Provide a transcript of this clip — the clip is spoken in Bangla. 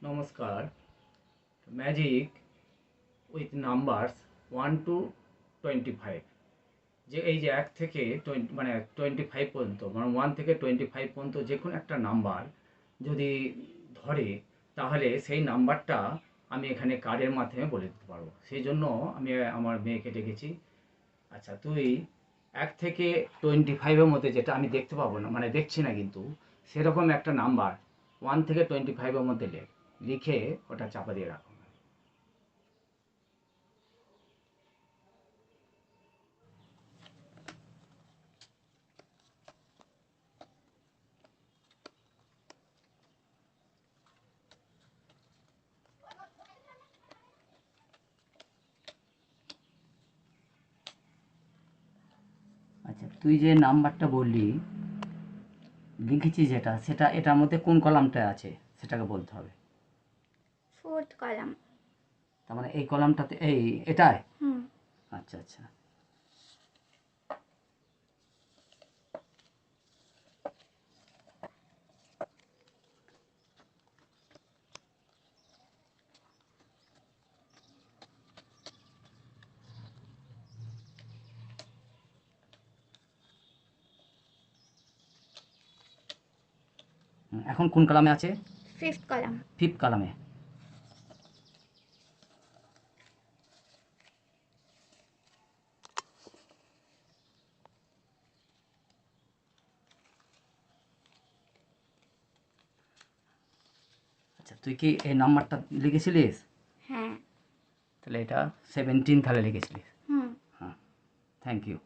নমস্কার। ম্যাজিক উইথ নাম্বারস 1 to 25, যে এই যে 1 থেকে 20 মানে 25 পর্যন্ত, মানে 1 থেকে 25 পর্যন্ত যে কোনো একটা নাম্বার যদি ধরে, তাহলে সেই নাম্বারটা আমি এখানে কার্ডের মাধ্যমে বলে দিতে পারবো। সেই জন্য আমি আমার মেয়েকে ডেকেছি। আচ্ছা, তুই 1 থেকে 25-এর মধ্যে, যেটা আমি দেখতে পাবো না, মানে দেখছি না, কিন্তু সেরকম একটা নাম্বার 1 থেকে 25-এর মধ্যে লিখে ওটা চাপা দিয়ে রাখো। আচ্ছা, তুই যে নাম্বারটা বললি লিখেছিস, সেটা এটার মধ্যে কোন কলামটা আছে সেটাকে বলতে হবে। Fourth column. তার মানে এই কলামটাতে, এটাই। আচ্ছা আচ্ছা। এখন কোন কলামে আছে? Fifth column. ফিফথ কলামে। আচ্ছা, তুই কি এই নাম্বারটা লিখেছিলিস? হ্যাঁ। তাহলে এটা 17 তাহলে লিখেছিলিস। হুম। হ্যাঁ, থ্যাংক ইউ।